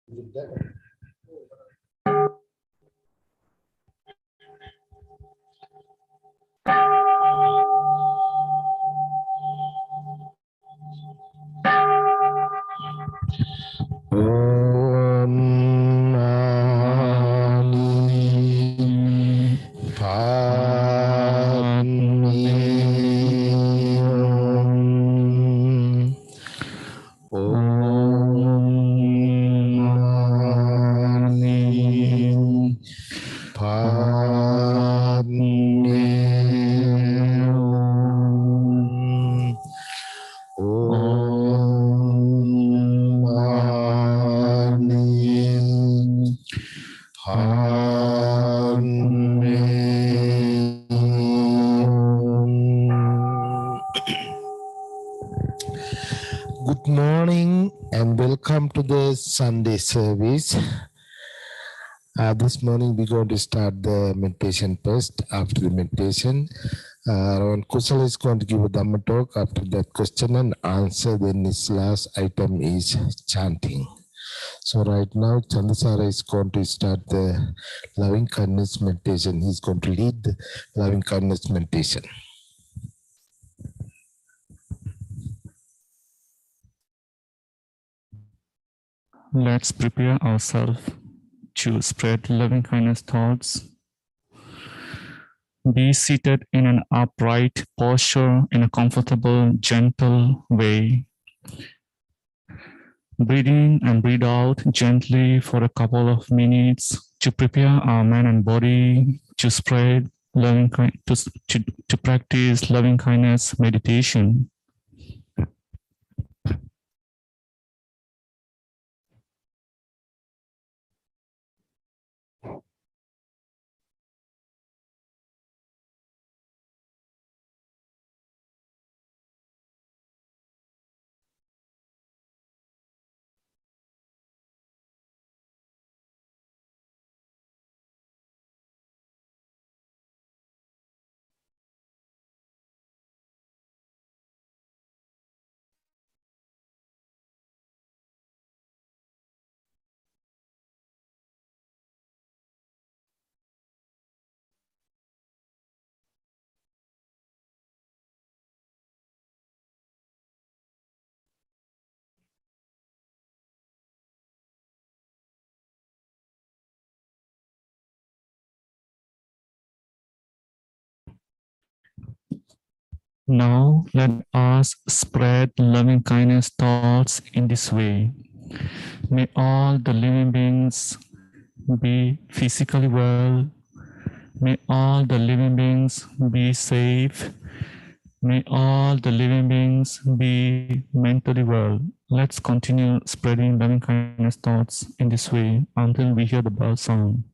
Good morning and welcome to the Sunday service. This morning we're going to start the meditation first. After the meditation, Ravan Kusal is going to give a Dhamma talk. After that, question and answer. Then his last item is chanting. So right now, Chandasara is going to start the loving kindness meditation. He's going to lead the loving kindness meditation. Let's prepare ourselves to spread loving kindness thoughts. Be seated in an upright posture in a comfortable, gentle way. Breathe in and breathe out gently for a couple of minutes to prepare our mind and body to spread loving to practice loving kindness meditation. Now let us spread loving kindness thoughts in this way. May all the living beings be physically well. May all the living beings be safe. May all the living beings be mentally well. Let's continue spreading loving kindness thoughts in this way until we hear the bell sound.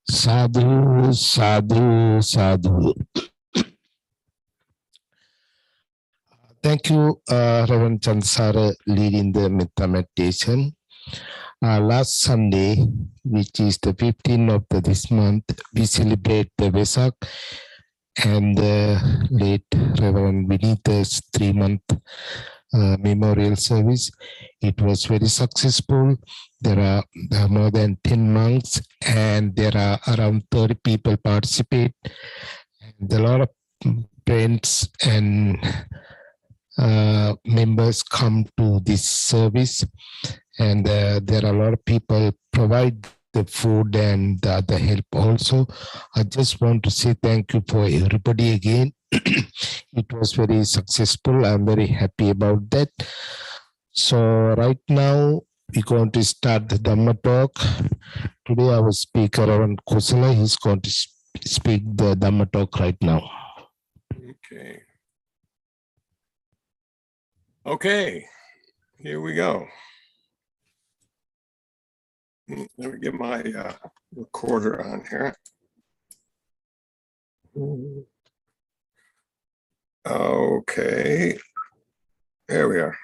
Sadhu, sadhu, sadhu. Thank you, Reverend Chansara, leading the Metta meditation. Last Sunday, which is the 15th of this month, we celebrate the Vesak and the late Reverend Vinita's 3-month memorial service. It was very successful. There are more than 10 monks and there are around 30 people participate. And a lot of friends and members come to this service, and there are a lot of people provide the food and the other help also. I just want to say thank you for everybody again. It was very successful. I'm very happy about that. So right now we're going to start the Dhamma Talk. Today our speaker, Reverend Kusala, he's going to speak the Dhamma Talk right now. Okay, here we go. Let me get my recorder on here. Okay, there we are.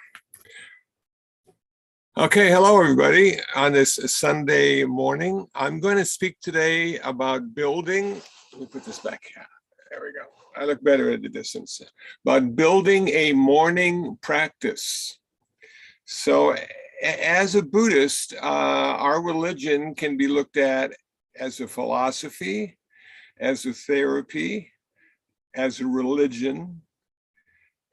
Okay, hello everybody. On this Sunday morning, I'm going to speak today about building, let me put this back here. There we go. I look better at the distance. About building a morning practice. So as a Buddhist, our religion can be looked at as a philosophy, as a therapy, as a religion.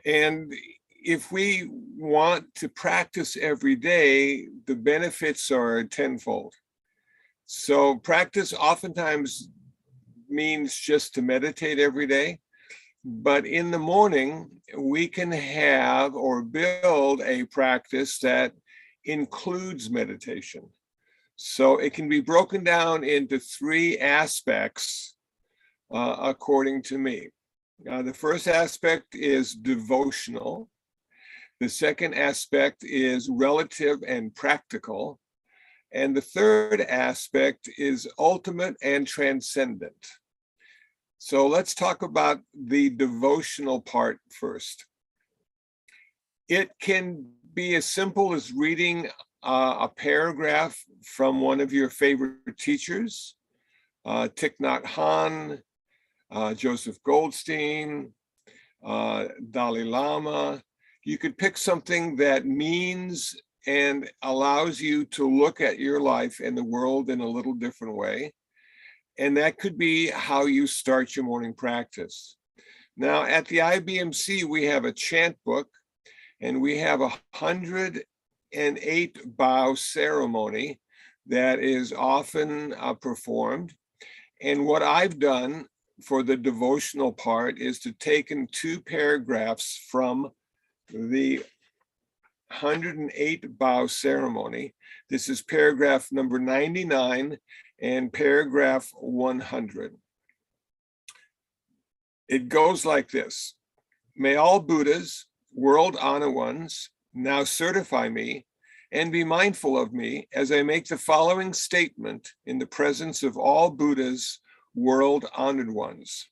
And if we want to practice every day, the benefits are tenfold. So practice oftentimes means just to meditate every day. But in the morning, we can have or build a practice that includes meditation. So it can be broken down into 3 aspects, according to me. The first aspect is devotional. The second aspect is relative and practical. And the third aspect is ultimate and transcendent. So let's talk about the devotional part first. It can be as simple as reading a paragraph from one of your favorite teachers, Thich Nhat Hanh, Joseph Goldstein, Dalai Lama. You could pick something that means and allows you to look at your life and the world in a little different way. And that could be how you start your morning practice. Now, at the IBMC, we have a chant book, and we have a 108 bow ceremony that is often performed. And what I've done for the devotional part is to take in 2 paragraphs from the 108 bow ceremony. This is paragraph number 99 and paragraph 100. It goes like this. May all Buddhas, world honored ones, now certify me and be mindful of me as I make the following statement in the presence of all Buddhas, world honored ones.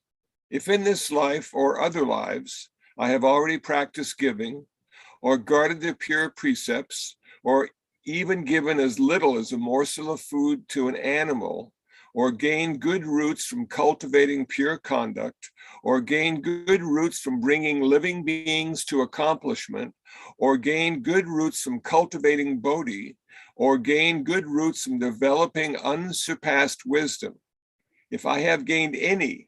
If in this life or other lives I have already practiced giving, or guarded the pure precepts, or even given as little as a morsel of food to an animal, or gained good roots from cultivating pure conduct, or gained good roots from bringing living beings to accomplishment, or gained good roots from cultivating bodhi, or gained good roots from developing unsurpassed wisdom. If I have gained any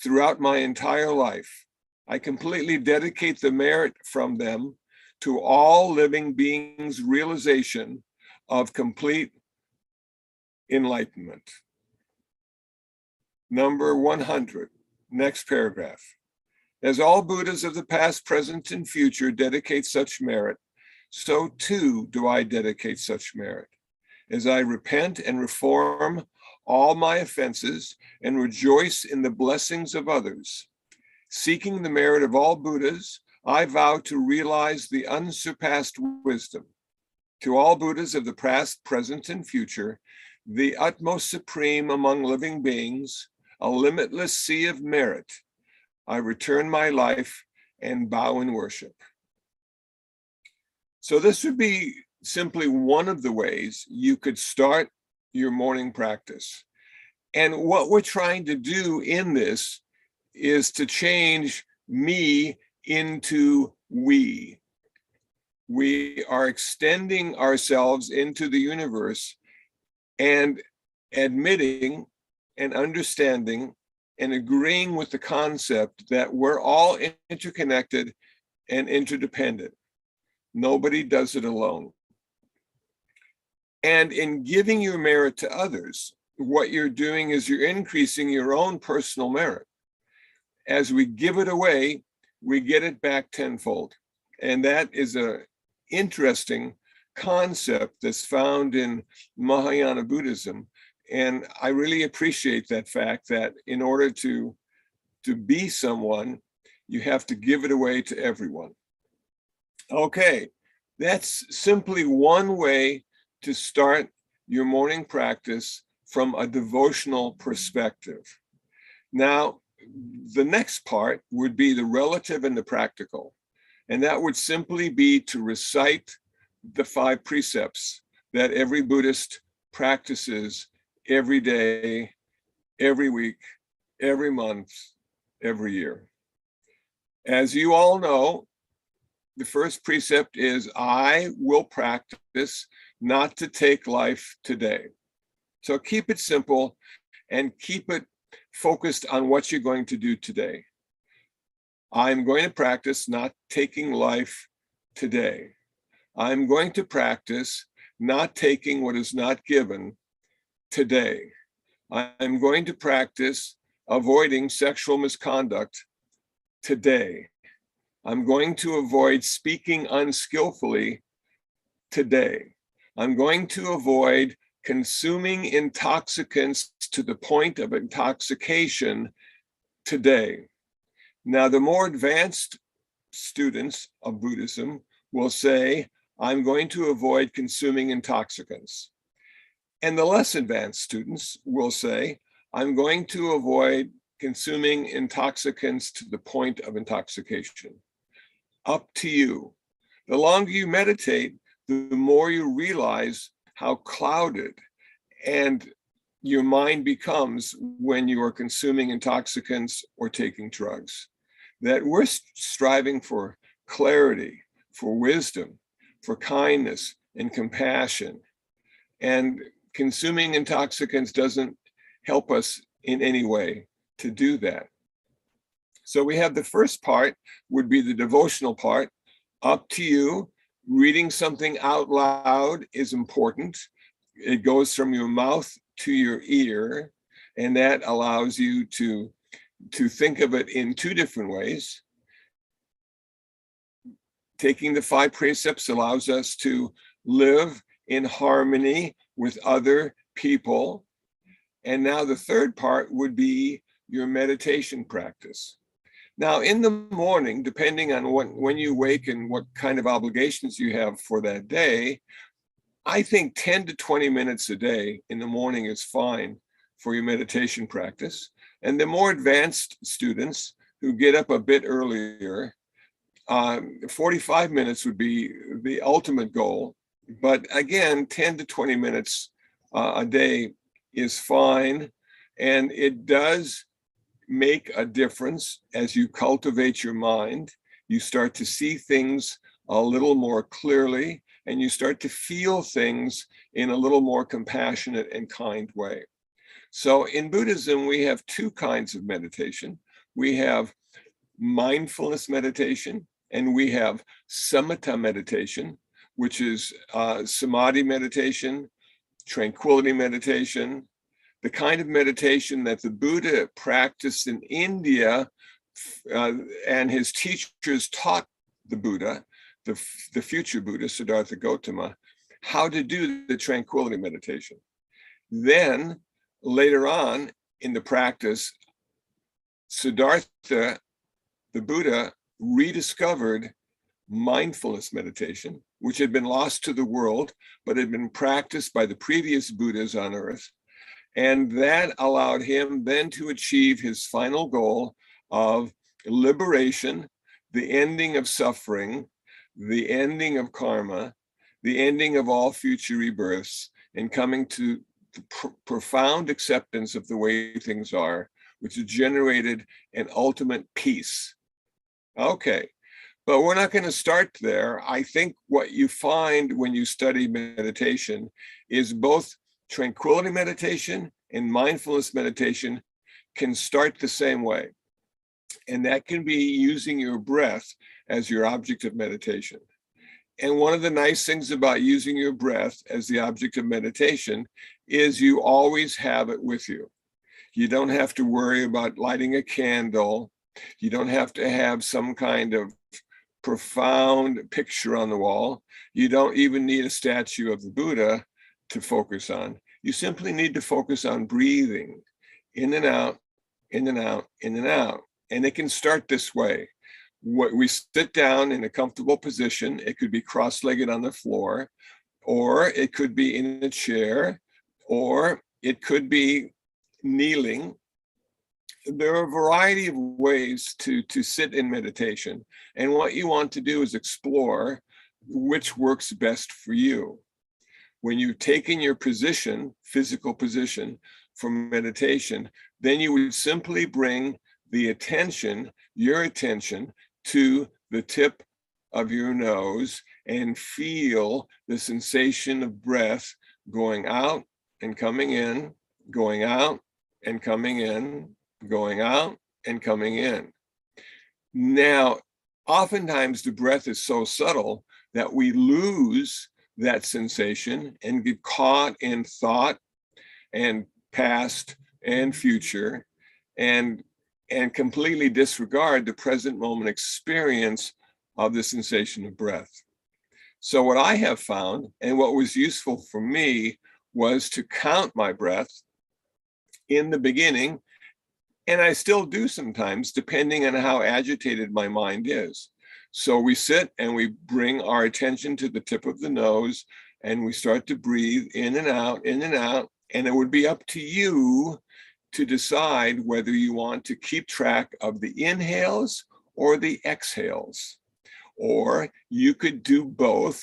throughout my entire life, I completely dedicate the merit from them to all living beings' realization of complete enlightenment. Number 100, next paragraph. As all Buddhas of the past, present, and future dedicate such merit, so too do I dedicate such merit. As I repent and reform all my offenses and rejoice in the blessings of others, seeking the merit of all Buddhas, I vow to realize the unsurpassed wisdom. To all Buddhas of the past, present, and future, the utmost supreme among living beings, a limitless sea of merit, I return my life and bow in worship. So this would be simply one of the ways you could start your morning practice. And what we're trying to do in this is to change me into we. We are extending ourselves into the universe and admitting and understanding and agreeing with the concept that we're all interconnected and interdependent. Nobody does it alone. And in giving your merit to others, what you're doing is you're increasing your own personal merit. As we give it away, we get it back tenfold. And that is an interesting concept that's found in Mahayana Buddhism. And I really appreciate that fact that in order to be someone, you have to give it away to everyone. Okay, that's simply one way to start your morning practice from a devotional perspective. Now, the next part would be the relative and the practical. And that would simply be to recite the 5 precepts that every Buddhist practices every day, every week, every month, every year. As you all know, the first precept is, I will practice not to take life today. So keep it simple and keep it focused on what you're going to do today. I'm going to practice not taking life today. I'm going to practice not taking what is not given today. I'm going to practice avoiding sexual misconduct today. I'm going to avoid speaking unskillfully today. I'm going to avoid consuming intoxicants to the point of intoxication today. Now, the more advanced students of Buddhism will say, I'm going to avoid consuming intoxicants. And the less advanced students will say, I'm going to avoid consuming intoxicants to the point of intoxication. Up to you. The longer you meditate, the more you realize how clouded and your mind becomes when you are consuming intoxicants or taking drugs. That we're striving for clarity, for wisdom, for kindness and compassion. And consuming intoxicants doesn't help us in any way to do that. So we have the first part would be the devotional part. Up to you. Reading something out loud is important. It goes from your mouth to your ear, and that allows you to think of it in 2 different ways. Taking the 5 precepts allows us to live in harmony with other people. And now the third part would be your meditation practice. Now, in the morning, depending on when you wake and what kind of obligations you have for that day, I think 10 to 20 minutes a day in the morning is fine for your meditation practice. And the more advanced students who get up a bit earlier, 45 minutes would be the ultimate goal. But again, 10 to 20 minutes a day is fine. And it does make a difference as you cultivate your mind. You start to see things a little more clearly, and you start to feel things in a little more compassionate and kind way. So in Buddhism, we have 2 kinds of meditation. We have mindfulness meditation, and we have samatha meditation, which is samadhi meditation, tranquility meditation, the kind of meditation that the Buddha practiced in India, and his teachers taught the Buddha, the future Buddha, Siddhartha Gautama, how to do the tranquility meditation. Then later on in the practice, Siddhartha, the Buddha, rediscovered mindfulness meditation, which had been lost to the world, but had been practiced by the previous Buddhas on earth. And that allowed him then to achieve his final goal of liberation, the ending of suffering, the ending of karma, the ending of all future rebirths, and coming to the profound acceptance of the way things are, which has generated an ultimate peace. Okay, but we're not going to start there. I think what you find when you study meditation is both tranquility meditation and mindfulness meditation can start the same way. And that can be using your breath as your object of meditation. And one of the nice things about using your breath as the object of meditation is you always have it with you. You don't have to worry about lighting a candle. You don't have to have some kind of profound picture on the wall. You don't even need a statue of the Buddha to focus on. You simply need to focus on breathing in and out, in and out, in and out. And it can start this way. We sit down in a comfortable position. It could be cross-legged on the floor, or it could be in a chair, or it could be kneeling. There are a variety of ways to sit in meditation. And what you want to do is explore which works best for you. When you've taken your position, physical position for meditation, then you would simply bring the attention, your attention, to the tip of your nose and feel the sensation of breath going out and coming in, going out and coming in, going out and coming in. Now, oftentimes the breath is so subtle that we lose that sensation and get caught in thought and past and future and completely disregard the present moment experience of the sensation of breath. So what I have found, and what was useful for me, was to count my breath in the beginning, and I still do sometimes, depending on how agitated my mind is. So we sit and we bring our attention to the tip of the nose, and we start to breathe in and out, and it would be up to you to decide whether you want to keep track of the inhales or the exhales. Or you could do both,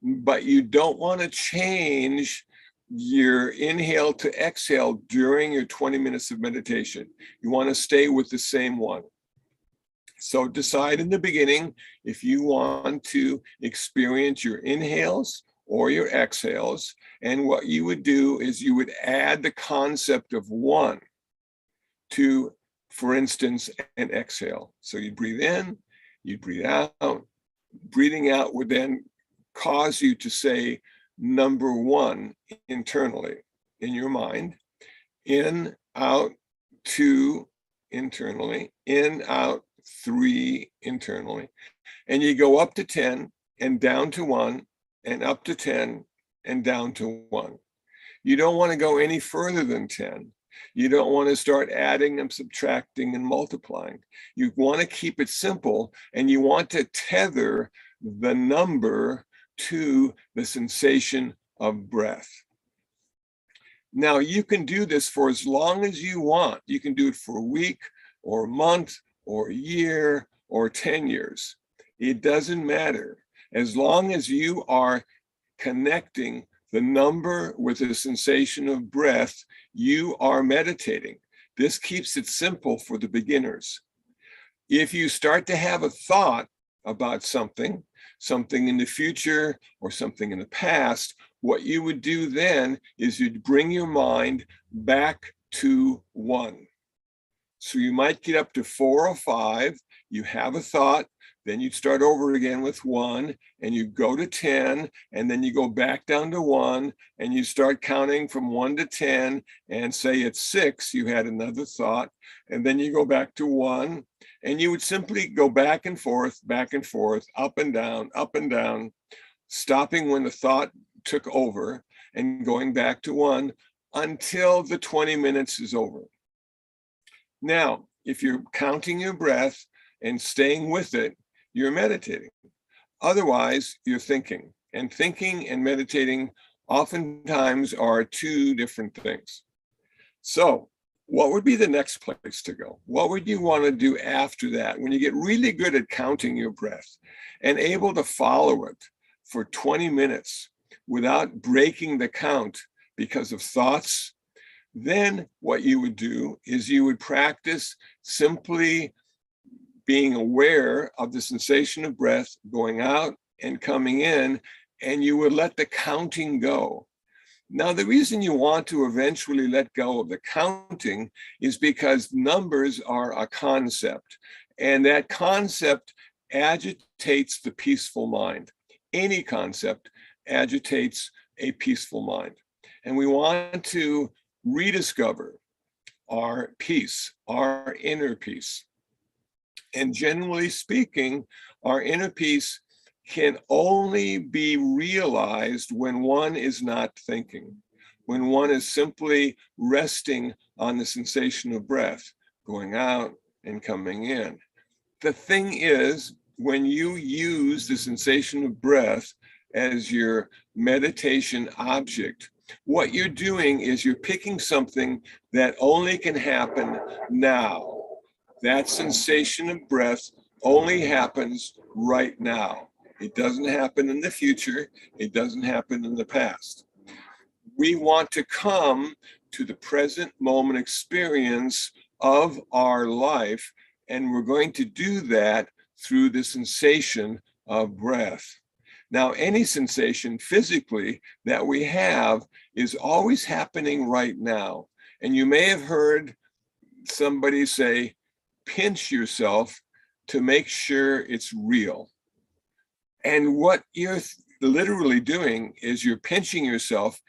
but you don't want to change your inhale to exhale during your 20 minutes of meditation. You want to stay with the same one. So decide in the beginning if you want to experience your inhales or your exhales. And what you would do is you would add the concept of one to, for instance, an exhale. So you breathe in, you breathe out. Breathing out would then cause you to say number one internally in your mind. In, out, two internally. In, out, three internally. And you go up to 10 and down to 1 and up to 10 and down to 1. You don't want to go any further than 10. You don't want to start adding and subtracting and multiplying. You want to keep it simple, and you want to tether the number to the sensation of breath. Now, you can do this for as long as you want. You can do it for a week or a month or a year or 10 years. It doesn't matter. As long as you are connecting the number with the sensation of breath, you are meditating. This keeps it simple for the beginners. If you start to have a thought about something in the future or something in the past, what you would do then is you'd bring your mind back to 1. So you might get up to 4 or 5, you have a thought, then you'd start over again with 1, and you go to 10, and then you go back down to 1, and you start counting from 1 to 10, and say at 6, you had another thought, and then you go back to 1, and you would simply go back and forth, up and down, stopping when the thought took over, and going back to 1 until the 20 minutes is over. Now, if you're counting your breath and staying with it, you're meditating. Otherwise, you're thinking. And thinking and meditating oftentimes are two different things. So what would be the next place to go? What would you want to do after that when you get really good at counting your breath and able to follow it for 20 minutes without breaking the count because of thoughts? Then what you would do is you would practice simply being aware of the sensation of breath going out and coming in, and you would let the counting go. Now, the reason you want to eventually let go of the counting is because numbers are a concept, and that concept agitates the peaceful mind. Any concept agitates a peaceful mind. And we want to rediscover our peace, our inner peace. And generally speaking, our inner peace can only be realized when one is not thinking, when one is simply resting on the sensation of breath, going out and coming in. The thing is, when you use the sensation of breath as your meditation object, what you're doing is you're picking something that only can happen now. That sensation of breath only happens right now. It doesn't happen in the future. It doesn't happen in the past. We want to come to the present moment experience of our life, and we're going to do that through the sensation of breath. Now, any sensation physically that we have is always happening right now. And you may have heard somebody say, pinch yourself to make sure it's real. And what you're literally doing is you're pinching yourself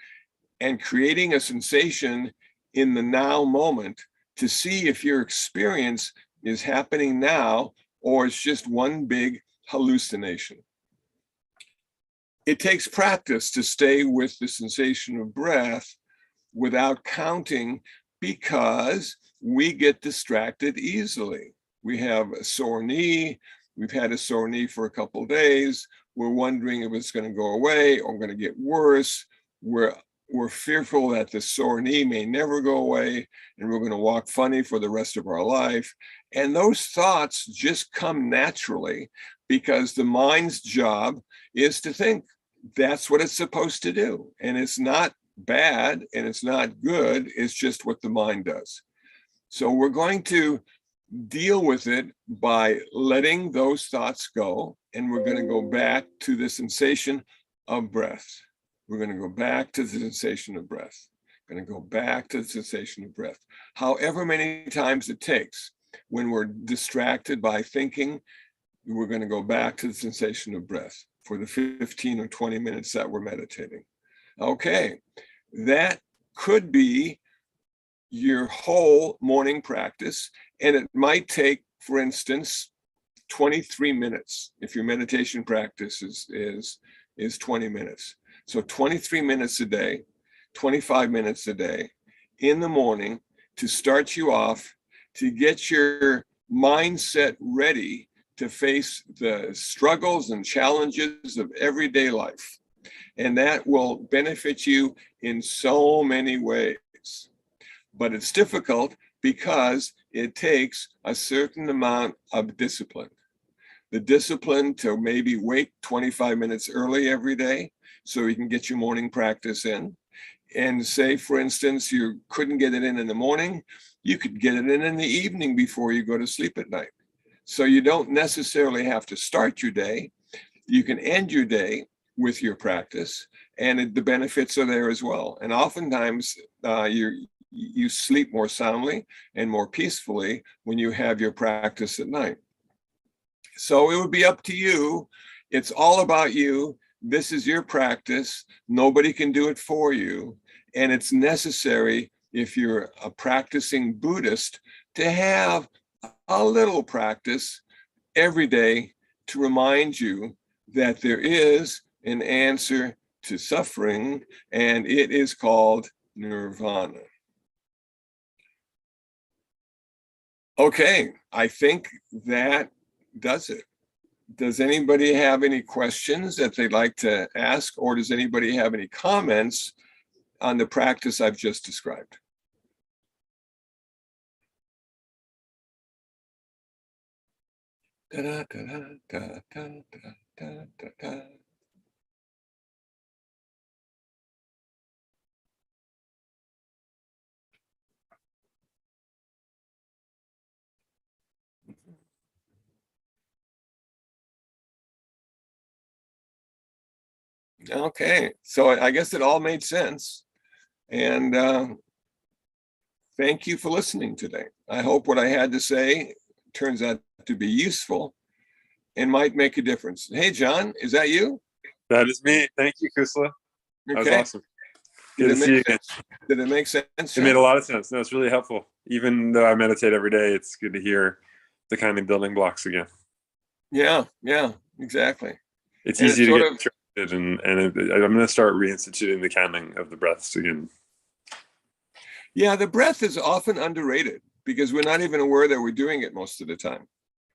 and creating a sensation in the now moment to see if your experience is happening now or it's just one big hallucination. It takes practice to stay with the sensation of breath without counting because we get distracted easily. We have a sore knee. We've had a sore knee for a couple of days. We're wondering if it's going to go away or going to get worse. We're fearful that the sore knee may never go away and we're going to walk funny for the rest of our life. And those thoughts just come naturally because the mind's job is to think. That's what it's supposed to do. And it's not bad and it's not good. It's just what the mind does. So we're going to deal with it by letting those thoughts go, and we're going to go back to the sensation of breath. We're going to go back to the sensation of breath. Going to go back to the sensation of breath. However many times it takes, when we're distracted by thinking, we're going to go back to the sensation of breath for the 15 or 20 minutes that we're meditating. Okay, that could be your whole morning practice, and it might take, for instance, 23 minutes if your meditation practice is 20 minutes. So 23 minutes a day, 25 minutes a day in the morning to start you off, to get your mindset ready to face the struggles and challenges of everyday life. And that will benefit you in so many ways. But it's difficult because it takes a certain amount of discipline. The discipline to maybe wake 25 minutes early every day so you can get your morning practice in. And say, for instance, you couldn't get it in the morning, you could get it in the evening before you go to sleep at night. So you don't necessarily have to start your day. You can end your day with your practice, and the benefits are there as well. And oftentimes you sleep more soundly and more peacefully when you have your practice at night. So it would be up to you. It's all about you. This is your practice. Nobody can do it for you. And it's necessary, if you're a practicing Buddhist, to have a little practice every day to remind you that there is an answer to suffering, and it is called nirvana. Okay, I think that does it. Does anybody have any questions that they'd like to ask, or does anybody have any comments on the practice I've just described? Da, da, da, da, da, da, da, da. Okay, so I guess it all made sense. And thank you for listening today. I hope what I had to say turns out to be useful and might make a difference. Hey, John, is that you? That is me. Thank you, Kusala. That was Okay. awesome. Good to see you again. Did it make sense? It made a lot of sense. No, it's really helpful. Even though I meditate every day, it's good to hear the kind of building blocks again. Yeah, exactly. It's And easy it's to sort get of- distracted, and I'm going to start reinstituting the counting of the breaths again. Yeah, the breath is often underrated because we're not even aware that we're doing it most of the time.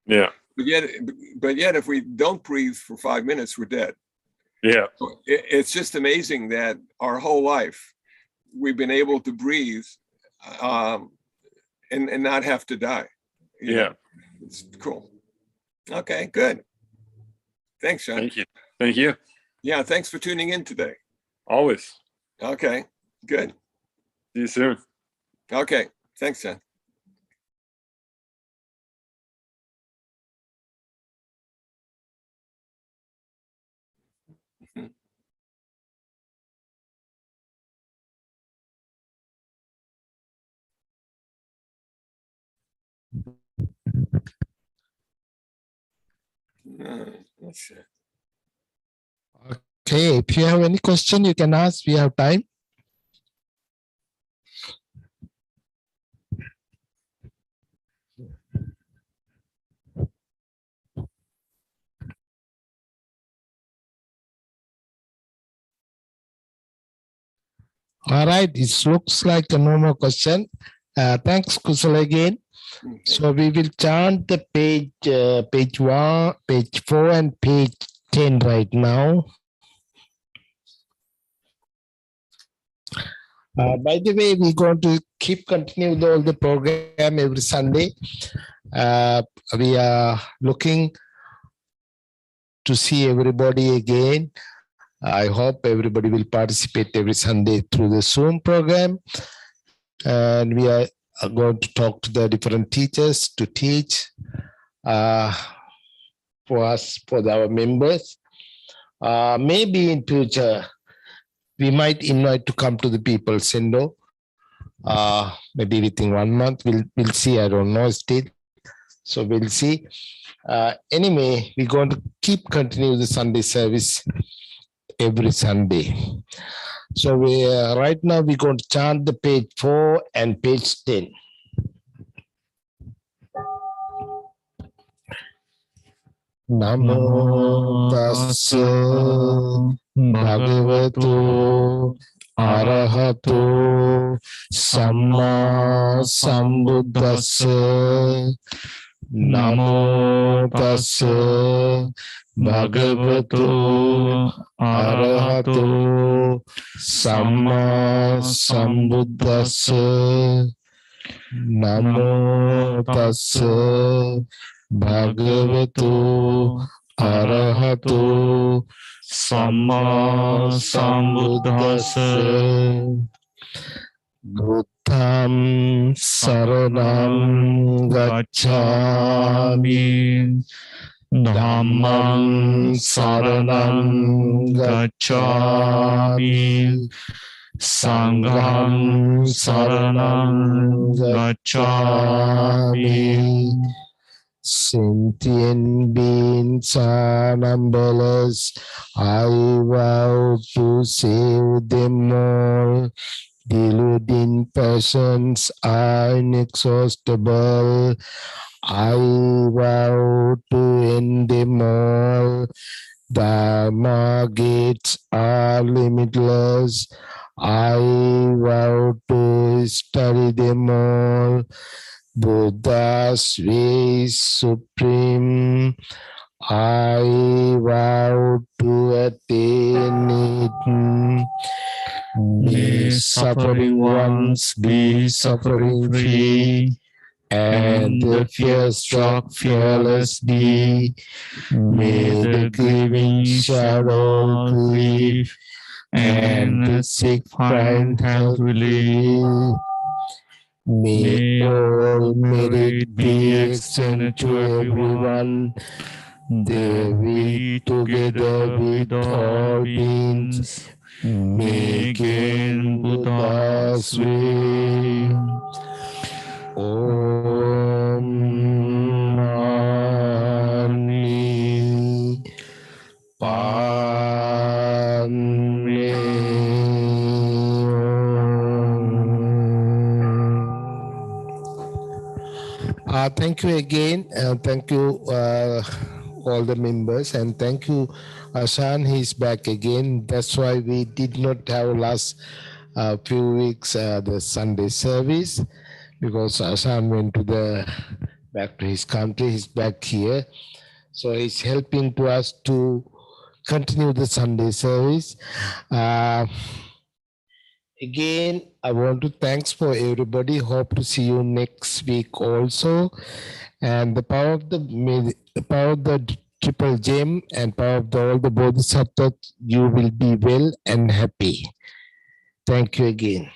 Yeah. But yet, if we don't breathe for 5 minutes, we're dead. Yeah. It's just amazing that our whole life we've been able to breathe and not have to die. You know? It's cool. Okay, good. Thanks, Sean. Thank you. Thank you. Yeah, thanks for tuning in today. Always. Okay, good. See you soon. Okay, thanks, Sean. Let's see. Okay, if you have any question, you can ask. We have time. All right, it looks like a no more question. Thanks, Kusala, again. Okay. So we will chant the page 1, page 4, and page 10 right now. By the way, we're going to keep continue with all the program every Sunday. We are looking to see everybody again. I hope everybody will participate every Sunday through the Zoom program. And we are going to talk to the different teachers to teach for us, for our members. Maybe in future, we might invite to come to the people Sendo. Maybe within 1 month, we'll see. I don't know still. So we'll see. Anyway, we're going to keep continue the Sunday service every Sunday. So right now we're going to chant the page 4 and page 10. Namo tassa bhagavato arahato samma sambuddhassa. Namo tassa bhagavato arahato samma sambuddhassa. Namo tassa bhagavato arahato samma sambuddhassa. Buddham saranam gacchami, Dhammam saranam gacchami, Sangham saranam gacchami. Sentient beings are numberless. I vow to save them all. Deluding persons are inexhaustible. I vow to end them all. Dharma gates are limitless. I vow to study them all. Buddha's way is supreme. I vow to attain it. May suffering ones be suffering free, and the fear-struck fearless be. May the grieving shadow grieve, and the sick find health relief. May all merit be extended to everyone. That we together with all beings may gain Buddha's way. Om Mani Padme Hum. Thank you again. Thank you, all the members, and thank you, Ashan. He's back again. That's why we did not have last few weeks the Sunday service, because Ashan went to back to his country. He's back here, so he's helping to us to continue the Sunday service. Again, I want to thanks for everybody. Hope to see you next week also. And the power of the triple gem and power of all the bodhisattvas, you will be well and happy. Thank you again.